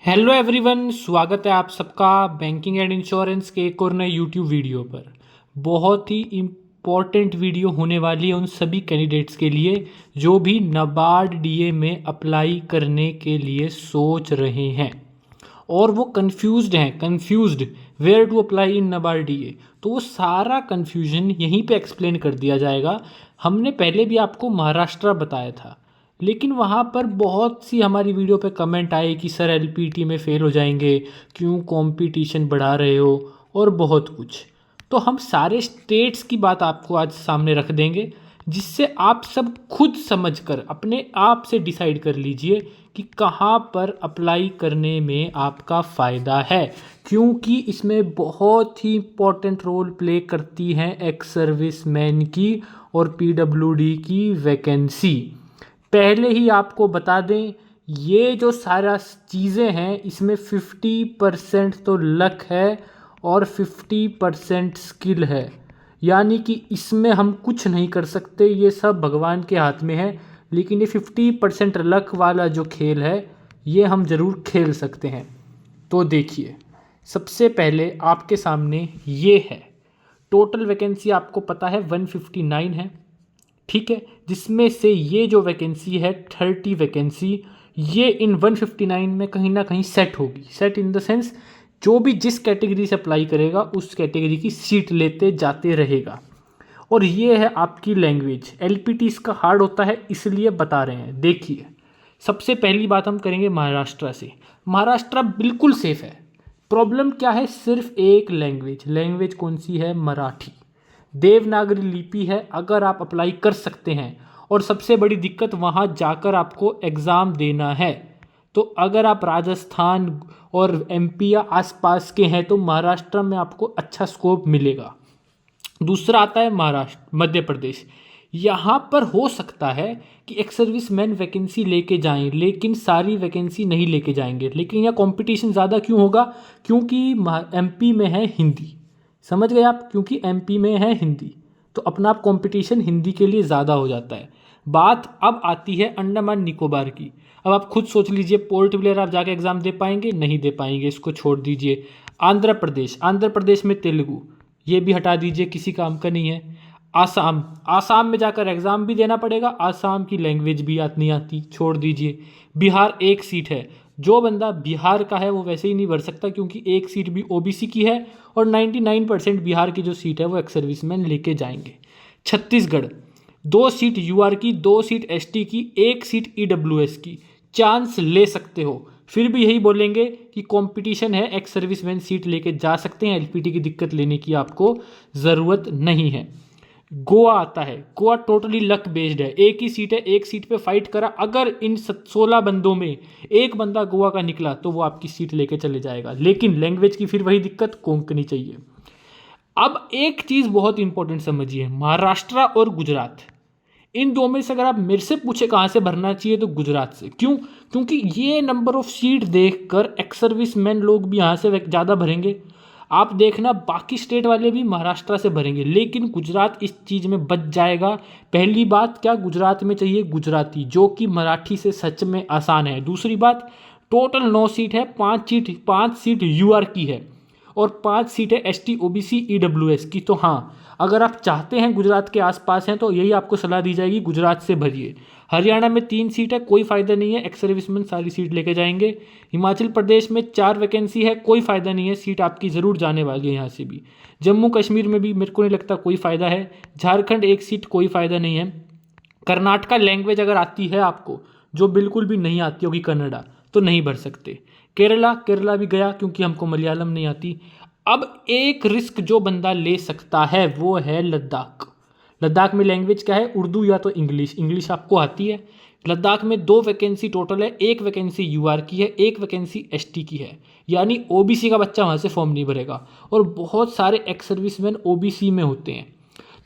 Hello everyone, स्वागत है आप सबका बैंकिंग एंड इंश्योरेंस के एक और नए यूट्यूब वीडियो पर। बहुत ही इम्पॉर्टेंट वीडियो होने वाली है उन सभी कैंडिडेट्स के लिए जो भी नाबार्ड डीए में अप्लाई करने के लिए सोच रहे हैं और वो confused where to apply in NABARD DA. तो वो सारा कंफ्यूजन यहीं पे एक्सप्लेन कर दिया जाएगा। हमने पहले भी आपको महाराष्ट्र बताया था, लेकिन वहाँ पर बहुत सी हमारी वीडियो पे कमेंट आए कि सर एलपीटी में फ़ेल हो जाएंगे, क्यों कंपटीशन बढ़ा रहे हो और बहुत कुछ। तो हम सारे स्टेट्स की बात आपको आज सामने रख देंगे, जिससे आप सब खुद समझकर अपने आप से डिसाइड कर लीजिए कि कहाँ पर अप्लाई करने में आपका फ़ायदा है, क्योंकि इसमें बहुत ही इम्पोर्टेंट रोल प्ले करती हैं एक्स सर्विस मैन की और पीडब्ल्यूडी की वैकेंसी। पहले ही आपको बता दें, ये जो सारा चीज़ें हैं इसमें 50% तो लक है और 50% स्किल है। यानी कि इसमें हम कुछ नहीं कर सकते, ये सब भगवान के हाथ में है। लेकिन ये 50% लक वाला जो खेल है ये हम ज़रूर खेल सकते हैं। तो देखिए, सबसे पहले आपके सामने ये है टोटल वैकेंसी। आपको पता है 159 है, ठीक है, जिसमें से ये जो वैकेंसी है 30 वैकेंसी ये इन 159 में कहीं ना कहीं सेट होगी। सेट इन द सेंस जो भी जिस कैटेगरी से अप्लाई करेगा उस कैटेगरी की सीट लेते जाते रहेगा। और ये है आपकी लैंग्वेज। एलपीटी इसका हार्ड होता है इसलिए बता रहे हैं। देखिए, सबसे पहली बात हम करेंगे महाराष्ट्र से। महाराष्ट्र बिल्कुल सेफ है। प्रॉब्लम क्या है? सिर्फ एक लैंग्वेज। लैंग्वेज कौन सी है? मराठी। देवनागरी लिपि है। अगर आप अप्लाई कर सकते हैं, और सबसे बड़ी दिक्कत वहाँ जाकर आपको एग्ज़ाम देना है। तो अगर आप राजस्थान और एमपी या आसपास के हैं तो महाराष्ट्र में आपको अच्छा स्कोप मिलेगा। दूसरा आता है महाराष्ट्र, मध्य प्रदेश। यहाँ पर हो सकता है कि एक्स सर्विस मैन वैकेंसी लेके जाएं, लेकिन सारी वैकेंसी नहीं लेके जाएंगे। लेकिन यहाँ कंपटीशन ज़्यादा क्यों होगा? क्योंकि एमपी में है हिंदी। समझ गए आप? क्योंकि एमपी में है हिंदी, तो अपना आप कंपटीशन हिंदी के लिए ज़्यादा हो जाता है। बात अब आती है अंडमान निकोबार की। अब आप खुद सोच लीजिए, पोर्ट ब्लेयर आप जाके एग्ज़ाम दे पाएंगे? नहीं दे पाएंगे, इसको छोड़ दीजिए। आंध्र प्रदेश में तेलुगु, ये भी हटा दीजिए, किसी काम का नहीं है। आसाम में जाकर एग्ज़ाम भी देना पड़ेगा, आसाम की लैंग्वेज भी नहीं आती, छोड़ दीजिए। बिहार एक सीट है, जो बंदा बिहार का है वो वैसे ही नहीं भर सकता, क्योंकि एक सीट भी ओबीसी की है और 99% बिहार की जो सीट है वो एक्स सर्विसमैन लेके जाएंगे। छत्तीसगढ़ 2 सीट यूआर की, 2 सीट एसटी की, 1 सीट ईडब्ल्यूएस की। चांस ले सकते हो, फिर भी यही बोलेंगे कि कंपटीशन है, एक्स सर्विसमैन सीट लेके जा सकते हैं। एलपीटी की दिक्कत लेने की आपको ज़रूरत नहीं है। गोवा आता है। गोवा टोटली लक बेस्ड है। एक ही सीट है, एक सीट पे फाइट करा, अगर इन 16 बंदों में एक बंदा गोवा का निकला तो वो आपकी सीट लेके चले जाएगा। लेकिन लैंग्वेज की फिर वही दिक्कत, कोंकणी चाहिए। अब एक चीज़ बहुत इंपॉर्टेंट समझिए, महाराष्ट्र और गुजरात, इन दो में से अगर आप मेरे से पूछे कहाँ से भरना चाहिए तो गुजरात से। क्यों? क्योंकि ये नंबर ऑफ सीट देखकर एक्स सर्विस मैन लोग भी यहाँ से ज़्यादा भरेंगे। आप देखना, बाकी स्टेट वाले भी महाराष्ट्र से भरेंगे, लेकिन गुजरात इस चीज़ में बच जाएगा। पहली बात, क्या गुजरात में चाहिए? गुजराती, जो कि मराठी से सच में आसान है। दूसरी बात, टोटल 9 सीट है, 5 सीट यूआर की है और 5 सीट है एसटी ओबीसी ईडब्ल्यूएस की। तो हाँ, अगर आप चाहते हैं गुजरात के आसपास हैं तो यही आपको सलाह दी जाएगी, गुजरात से भरिए। हरियाणा में 3 सीट है, कोई फ़ायदा नहीं है, एक्स सर्विसमैन सारी सीट लेके जाएंगे। हिमाचल प्रदेश में 4 वैकेंसी है, कोई फ़ायदा नहीं है, सीट आपकी ज़रूर जाने वाली है यहाँ से भी। जम्मू कश्मीर में भी मेरे को नहीं लगता कोई फ़ायदा है। झारखंड 1 सीट, कोई फ़ायदा नहीं है। कर्नाटका लैंग्वेज अगर आती है आपको, जो बिल्कुल भी नहीं आती होगी कन्नड़ा, तो नहीं भर सकते। केरला भी गया, क्योंकि हमको मलयालम नहीं आती। अब एक रिस्क जो बंदा ले सकता है वो है लद्दाख। लद्दाख में लैंग्वेज क्या है? उर्दू या तो इंग्लिश। इंग्लिश आपको आती है। लद्दाख में 2 वैकेंसी टोटल है, 1 वैकेंसी यूआर की है, 1 वैकेंसी एसटी की है। यानी ओबीसी का बच्चा वहाँ से फॉर्म नहीं भरेगा, और बहुत सारे एक्स सर्विसमैन ओबीसी में होते हैं।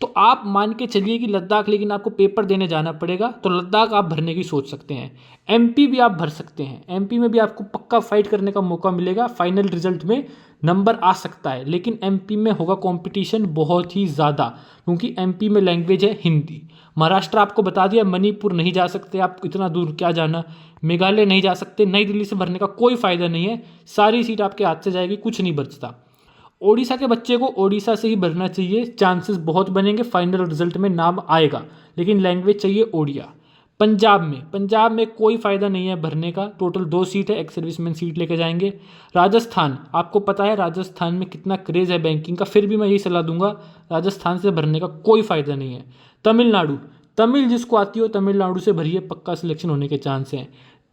तो आप मान के चलिए कि लद्दाख, लेकिन आपको पेपर देने जाना पड़ेगा, तो लद्दाख आप भरने की सोच सकते हैं। एमपी भी आप भर सकते हैं। एमपी में भी आपको पक्का फाइट करने का मौका मिलेगा फाइनल रिजल्ट में, नंबर आ सकता है, लेकिन एमपी में होगा कंपटीशन बहुत ही ज़्यादा, क्योंकि एमपी में लैंग्वेज है हिंदी। महाराष्ट्र आपको बता दिया, मणिपुर नहीं जा सकते आप, इतना दूर क्या जाना। मेघालय नहीं जा सकते, नई दिल्ली से भरने का कोई फ़ायदा नहीं है, सारी सीट आपके हाथ से जाएगी, कुछ नहीं बचता। ओडिशा के बच्चे को ओडिशा से ही भरना चाहिए, चांसेस बहुत बनेंगे, फाइनल रिजल्ट में नाम आएगा, लेकिन लैंग्वेज चाहिए ओडिया। पंजाब में कोई फ़ायदा नहीं है भरने का, टोटल 2 सीट है, एक्स सर्विसमैन सीट लेके जाएंगे। राजस्थान, आपको पता है राजस्थान में कितना क्रेज़ है बैंकिंग का, फिर भी मैं यही सलाह दूंगा, राजस्थान से भरने का कोई फ़ायदा नहीं है। तमिल जिसको आती हो तमिलनाडु से भरिए, पक्का सिलेक्शन होने के चांस हैं।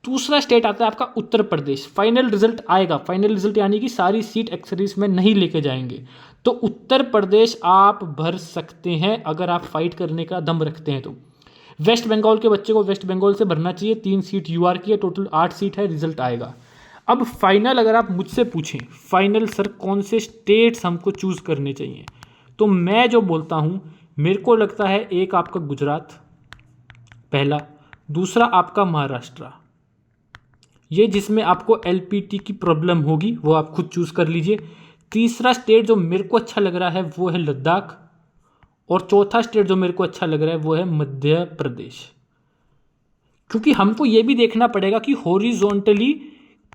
दूसरा स्टेट आता है आपका उत्तर प्रदेश। फाइनल रिजल्ट आएगा, फाइनल रिजल्ट यानी कि सारी सीट एक्स सर्विस में नहीं लेके जाएंगे, तो उत्तर प्रदेश आप भर सकते हैं अगर आप फाइट करने का दम रखते हैं तो। वेस्ट बंगाल के बच्चे को वेस्ट बंगाल से भरना चाहिए, 3 सीट यूआर की है, टोटल 8 सीट है, रिजल्ट आएगा। अब फाइनल अगर आप मुझसे पूछें, फाइनल सर कौन से स्टेट्स हमको चूज़ करने चाहिए, तो मैं जो बोलता हूँ, मेरे को लगता है एक आपका गुजरात पहला, दूसरा आपका महाराष्ट्र, ये जिसमें आपको एलपीटी की प्रॉब्लम होगी वो आप खुद चूज़ कर लीजिए। तीसरा स्टेट जो मेरे को अच्छा लग रहा है वो है लद्दाख, और चौथा स्टेट जो मेरे को अच्छा लग रहा है वो है मध्य प्रदेश। क्योंकि हमको ये भी देखना पड़ेगा कि हॉरिजॉन्टली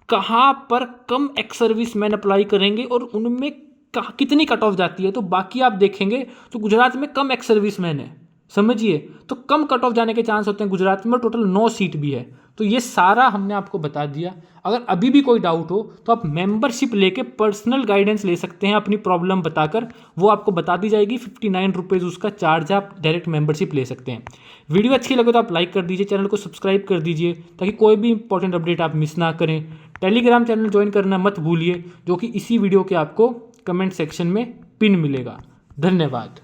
कहाँ पर कम एक्स सर्विस मैन अप्लाई करेंगे और उनमें कितनी कट ऑफ जाती है, तो बाकी आप देखेंगे तो गुजरात में कम एक्स सर्विस मैन है, समझिए, तो कम कट ऑफ जाने के चांस होते हैं गुजरात में, टोटल 9 सीट भी है। तो ये सारा हमने आपको बता दिया। अगर अभी भी कोई डाउट हो तो आप मेंबरशिप लेके पर्सनल गाइडेंस ले सकते हैं, अपनी प्रॉब्लम बताकर वो आपको बता दी जाएगी। 59 रुपीज़ उसका चार्ज है, आप डायरेक्ट मेंबरशिप ले सकते हैं। वीडियो अच्छी लगे तो आप लाइक कर दीजिए, चैनल को सब्सक्राइब कर दीजिए ताकि कोई भी इंपॉर्टेंट अपडेट आप मिस ना करें। टेलीग्राम चैनल ज्वाइन करना मत भूलिए, जो कि इसी वीडियो के आपको कमेंट सेक्शन में पिन मिलेगा। धन्यवाद।